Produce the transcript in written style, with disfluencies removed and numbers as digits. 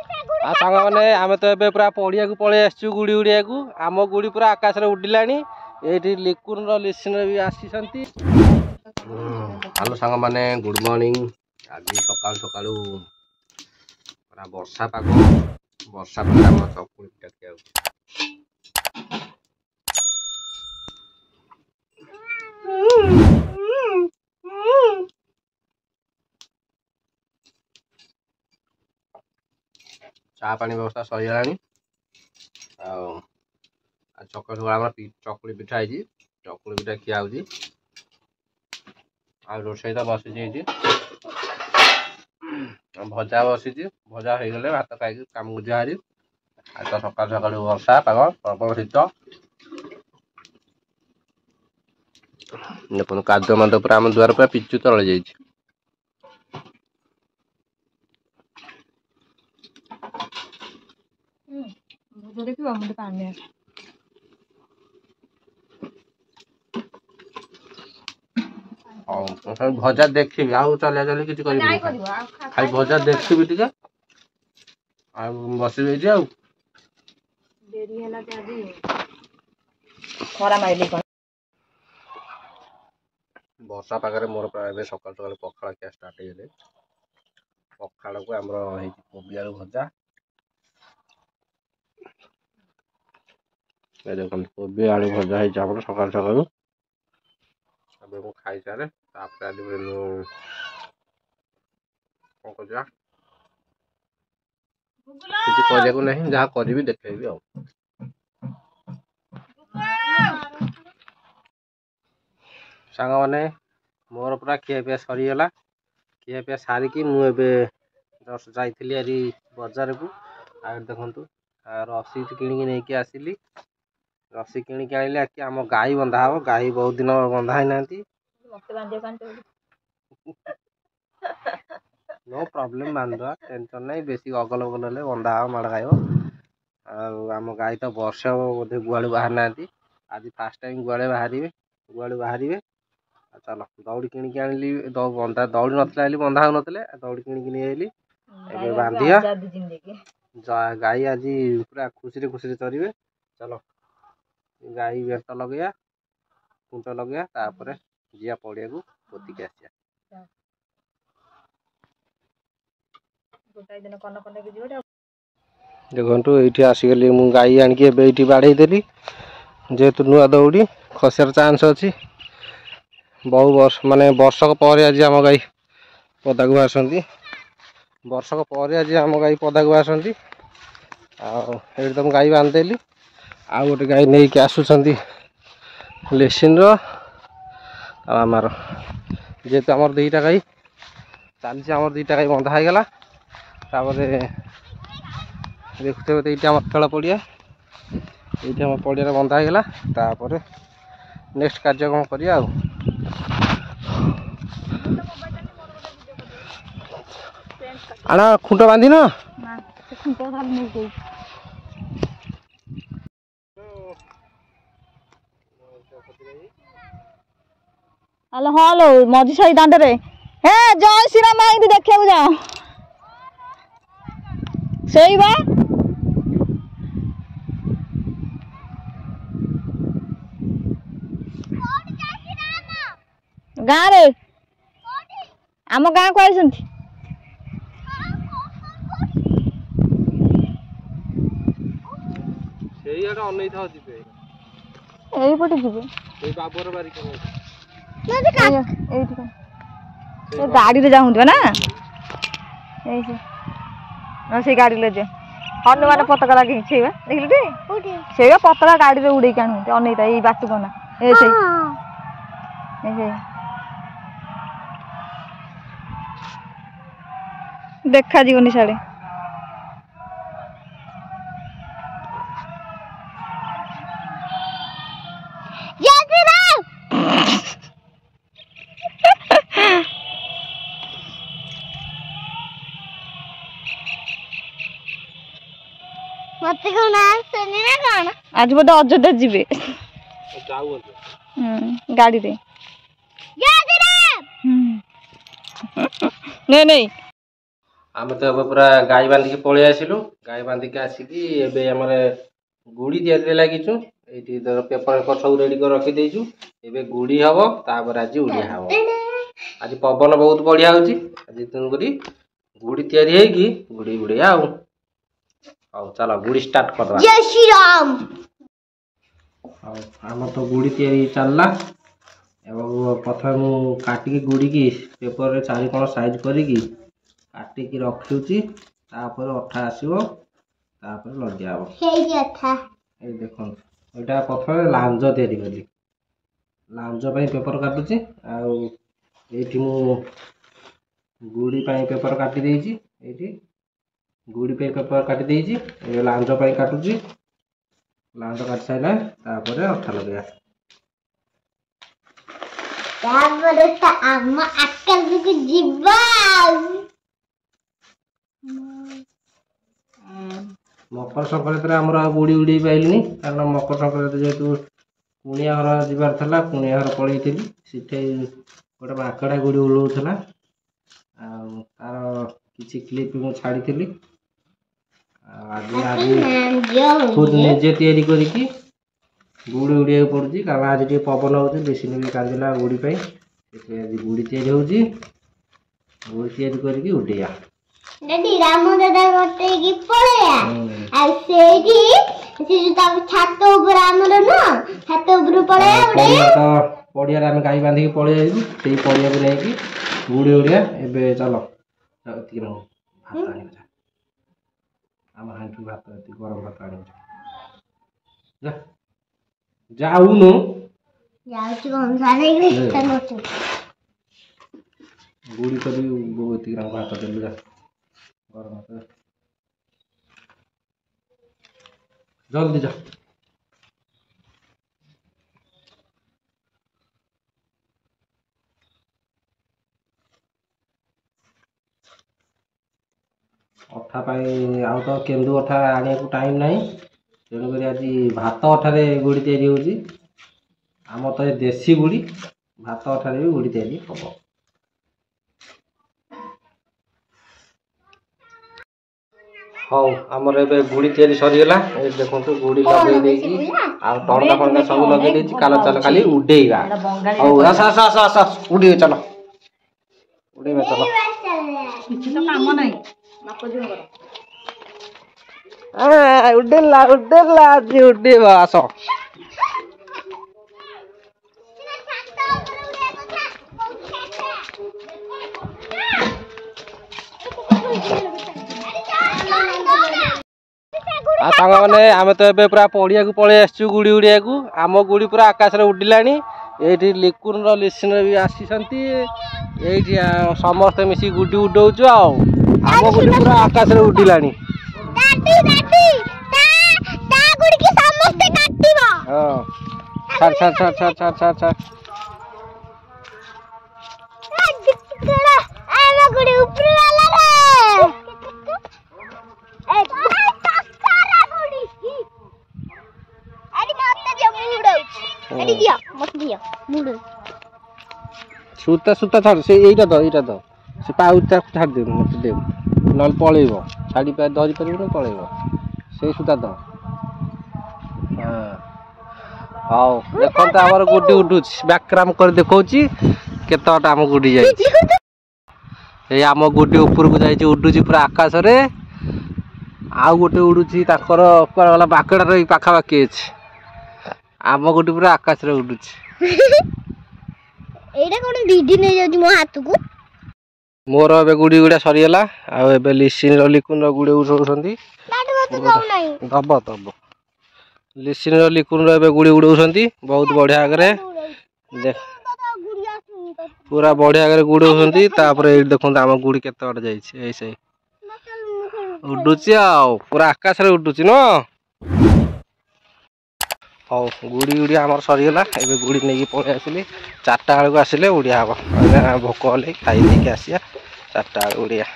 सांग मैंने आम तो ए पूरा पड़िया को पलि आसचु गुड़ी उड़िया को आम गुड़ी पूरा आकाश में उड़िला ये लिकुन लिसन भी आसी। हेलो सांग मैंने गुड मॉर्निंग। आज सकाल सकाल पूरा वर्षा पाग वर्षा पाग आम चकुली पिठा खिया चा पानी व्यवस्था सहीगलानी। सकाल सकाल चकुली पिठा है चकुली पिठा खिया रोषे तो बसी भजा बसी भजा हो गले भात खाई कम को जारी। तो सकाल सकाल वर्षा पाग प्रबल शीत देखो कादुआ माद पूरा आम दुआर पूरा पिचु तले जाइए। भजा देखी आउ चलिया चली कि खाली भजा देखी टे बस वर्षा पागे मोर प्राय सकाल सकाल पखाड़ खिया स्टार्ट हो पखाड़ को आम कोबी आलू भजा देख कोबी आलू भजा है सकाल सकाल खाई सारे किसी कहू नहीं जहाँ करी देखेबी आ सांग मैंने मोर पूरा खियापिया सरीगला खियापिया सारिकी मुझे जस्ट जाइली बजार को देखु रसी किणी नहीं आसिली रसी किणी आनिली कि आम गाई बंधा हम गाई बहुत दिन बंधा ही ना नो प्रॉब्लम बांधवा टेंशन नहीं बेसी अगल बगल बंधा हम माड़ खाइब आम गाई तो वर्ष बोधे गुआड़ बाहर ना आज फास्ट टाइम गुआड़े बाहर चलो दौड़ी किणी आनिली बंधा दौड़ी नाली बंधा हो ना दौड़ी किणी नहीं बांधिया गाई आज पूरा खुशी खुशी चरिए। चलो गाई व्यस्त लगे कुंट लगे तापर जिया पड़िया को पोतिक आसिया देखु ये आसीगली मु गाई आनिकी बाड़े देली जेहेतु नुआ दौड़ी खसार चांस अच्छी बहु वर्ष माने वर्षक पर आज आम गाई पदा को आसती वर्षक पर आज आम गाई पदा को आसती आम गाई बांधिदेली आउ गोटे गाई नहीं कि आसुंच लेसिन आमार जेहेतु आमर दुईटा गाई चलती आमर दुईटा गाई बंधा हो गला देखुते ये आम खेल पड़िया ये आम पड़िया बंधा हो गला नेक्स्ट कार्यक्रम करिया आना खुंट बांधी न हेलो हेलो मझी साही दांडे हे जय श्री राम आई देखा जाओ सही बा गाँव रे आम गाँ को आई पटे जी गाड़ी जाऊँ ना से गाड़ी ले जे हनुमान पताका लगे छेवा देखिल से पताका गाड़ी उड़े आणुते अनैता ये बात कना देखा जीवनी साड़े आज बोधे अयोध्या जीवे गाड़ी रे नहीं नहीं ଆମେ ତ ଏବେ ପୁରା ଗାଈ ବାନ୍ଧିକି ପଳେଇ ଆସିଲୁ। ଗାଈ ବାନ୍ଧିକି ଆସିକି ଏବେ ଆମର ଗୁଡ଼ି ତିଆରିରେ ଲାଗିଛୁ। ଏଇଠି ପେପର ସବୁ ରେଡ଼ି କରି ରଖିଦେଇଛୁ। ଏବେ ଗୁଡ଼ି ହବ, ତାପରେ ଆଜି ଉଡ଼ିଆ ହବ। ଆଜି ପବନ ବହୁତ ବଢ଼ିଆ ହେଉଛି। ଆଜି ତେଣୁକରି ଗୁଡ଼ି ତିଆରି ହେଇକି ଗୁଡ଼ି ଉଡ଼ିଆ ଆଉ। ହଉ ଚାଲ ଗୁଡ଼ି ଷ୍ଟାର୍ଟ କରିଦେବା। ଜୟ ଶ୍ରୀରାମ। ହଉ ଆମର ତ ଗୁଡ଼ି ତିଆରି ଚାଲିଲା। ଏବଂ ପ୍ରଥମେ ମୁଁ କାଟିକି ଗୁଡ଼ିକି ପେପରରେ 4 କୋଣ ସାଇଜ୍ କରିକି କାଟିକି ରଖୁଛି। ତାପରେ ଅଠା ଆସିବ, ତାପରେ ଲଦିଆ ହବ। ଏଇ ଦେଖନ୍ତୁ, ଏଇଟା ପ୍ରଥମେ ଲାଞ୍ଜ ତିଆରି କଲି। ଲାଞ୍ଜ ପାଇଁ ପେପର କାଟୁଛି। ଆଉ ଏଇଠି ମୁଁ ଗୁଡ଼ି ପାଇଁ ପେପର କାଟି ଦେଇଛି। ଏଇଠି ଗୁଡ଼ି ପାଇଁ ପେପର କାଟି ଦେଇଛି। ଏବେ ଲାଞ୍ଜ ପାଇଁ କାଟୁଛି। ଲାଞ୍ଜ କାଟି ସାରିଲା, ତାପରେ ଅଠା ଲଗେଇବା। ତାପରେ ତ ଆମ ଆକାଶକୁ ଯିବା। ମକର ସଂକ୍ରାନ୍ତିରେ ଆମର ଆଉ ଗୁଡ଼ି ଉଡ଼େଇ ପାଇଲିନି, କାରଣ ମକର ସଂକ୍ରାନ୍ତି ଯେହେତୁ କୁଣିଆ ଘର ଯିବାର ଥିଲା, କୁଣିଆ ଘର ପଳେଇଥିଲି। ସେଠି ଗୋଟେ ମାଙ୍କଡ଼ା ଗୁଡ଼ି ଉଡ଼ଉଥିଲା। ଆଉ ତାର କିଛି କ୍ଲିପ୍ ମୁଁ ଛାଡ଼ିଥିଲି। ଆଉ ଆଜି ଖୁଦ ନିଜେ ତିଆରି କରିକି ଗୁଡ଼ି ଉଡ଼ିବାକୁ ପଡ଼ୁଛି, କାରଣ ଆଜି ଟିକେ ପବନ ହେଉଛି। ବେଶୀ ବି କାନ୍ଦିଲା ଗୁଡ଼ି ପାଇଁ। ସେଥିପାଇଁ ଆଜି ଗୁଡ଼ି ତିଆରି ହେଉଛି। ଗୁଡ଼ି ତିଆରି କରିକି ଉଡ଼େଇବା। ରାମ ଦାଦା କଟେଇକି ପଳେଇବା। ଆଉ ସେଇଠି ଛାତ ଉପରେ ଆମର ନୁହଁ, ଛାତ ଉପରୁ ପଳେଇବା। ପଡ଼ିଆରେ ଆମେ ଗାଈ ବାନ୍ଧିକି ପଳେଇ ଆସିବୁ। ସେଇ ପଡ଼ିଆକୁ ନେଇକି ଗୁଡ଼ି ଉଡ଼ିଆ। ଏବେ ଚାଲ ଏତିକି ଭାତ ଆଣିବା। ଆମ ହାଣ୍ଡି ଭାତ, ଏତିକି ଗରମ ଭାତ ଆଣିବା। ଯାଉନୁ, ଯାଉଛି କଂସା ନେଇକି ଗୁଡ଼ି କରି ଏତିକି ଭାତ ଦେଲୁ। ଯା ଗରମ ଭାତ ଜଲ୍ଦି ଯା। ଅଠା ପାଇଁ ଆଉ ତ କେନ୍ଦୁ ଅଠା ଆଣିବାକୁ ଟାଇମ୍ ନାହିଁ। ତେଣୁକରି ଆଜି ଭାତ ଅଠାରେ ଗୁଡ଼ି ତିଆରି ହେଉଛି। ଆମର ତ ଏ ଦେଶୀ ଗୁଡ଼ି, ଭାତ ଅଠାରେ ବି ଗୁଡ଼ି ତିଆରି ହବ। ହଉ ଆମର ଏବେ ଗୁଡ଼ି ତିଆରି ସରିଗଲା। ଏ ଦେଖନ୍ତୁ ଗୁଡ଼ି ଲଗେଇ ଦେଇକି ଆଉ ଟଙ୍କା ଫଙ୍କା ସବୁ ଲଗେଇ ଦେଇଛି। ଚାଲ ଖାଲି ଉଡ଼େଇବା। ହଉ ଆସ ଉଡ଼ିବେ, ଚାଲ ଉଡ଼େଇବା, ଚାଲ। କିଛି ତ କାମ ନାହିଁ। ଉଡ଼େଇଲା ଆଜି ଉଡ଼େଇବା, ଆସ। ଆଉ ସାଙ୍ଗମାନେ ଆମେ ତ ଏବେ ପୁରା ପଡ଼ିଆକୁ ପଳେଇ ଆସିଛୁ ଗୁଡ଼ି ଉଡ଼ିବାକୁ। ଆମ ଗୁଡ଼ି ପୁରା ଆକାଶରେ ଉଡ଼ିଲାଣି। ଏଇଠି ଲିକୁନର ଲିସିନର ବି ଆସିଛନ୍ତି। ଏଇଠି ସମସ୍ତେ ମିଶିକି ଗୁଡ଼ି ଉଡ଼ଉଛୁ। ଆଉ ଆମ ଗୁଡ଼ି ପୁରା ଆକାଶରେ ଉଡ଼ିଲାଣି। ହଁ ଛାଡ଼। ସୂତା ଛାଡ଼। ସେ ଏଇଟା ତ ସେ ପାଉଚଟା ଛାଡ଼ି ଦେବୁ, ମୋତେ ଦେବୁ, ନହେଲେ ପଳେଇବ। ଛାଡ଼ି ଧରି ପାରିବୁନି, ପଳେଇବ। ସେଇ ସୂତା ତ। ହଉ ଦେଖନ୍ତୁ ଆମର ଗୁଡ଼ି ଉଡ଼ୁଛି। ବ୍ୟାକ୍ରାମ କରି ଦେଖଉଛି କେତେ ବାଟ ଆମ ଗୁଡ଼ି ଯାଇଛି। ଏଇ ଆମ ଗୁଡ଼ି ଉପରକୁ ଯାଇଛି, ଉଡ଼ୁଛି ପୁରା ଆକାଶରେ। ଆଉ ଗୋଟେ ଉଡ଼ୁଛି, ତାଙ୍କର କୁଆଡ଼େ ଗଲା, ବାକେଡ଼ା ରହି ପାଖାପାଖି ଅଛି। ଆମ ଗୁଡ଼ି ପୁରା ଆକାଶରେ ଉଡ଼ୁଛି। ଏଇଟା କଣ ଦିଦି ନେଇଯାଉଛି ମୋ ହାତକୁ। ମୋର ଏବେ ଗୁଡ଼ି ଗୁଡ଼ା ସରିଗଲା। ଆଉ ଏବେ ଲିକୁନର ଗୁଡ଼ି ଉଡ଼ଉଛନ୍ତି। ଦବ ଲିସିନର ଲିକୁନର ଏବେ ଗୁଡ଼ି ଉଡ଼ଉଛନ୍ତି ବହୁତ ବଢ଼ିଆ ଆଗରେ। ପୁରା ବଢ଼ିଆ ଆଗରେ ଉଡ଼ଉଛନ୍ତି। ତାପରେ ଏଇଠି ଦେଖନ୍ତୁ ଆମ ଗୁଡ଼ି କେତେ ବାଟ ଯାଇଛି। ଏଇ ସେଇ ଉଡ଼ୁଛି ଆଉ ପୁରା ଆକାଶରେ ଉଡ଼ୁଛି ନୁହଁ। ହଉ ଗୁଡ଼ି ଆମର ସରିଗଲା। ଏବେ ଗୁଡ଼ି ନେଇକି ପଳେଇ ଆସିଲି। 4ଟା ବେଳକୁ ଆସିଲେ ଉଡ଼ିଆ ହବ। ଭୋକ ହେଲେ ଖାଇ ଦେଇକି ଆସିବା। 4ଟା ବେଳକୁ ଉଡ଼ିଆ।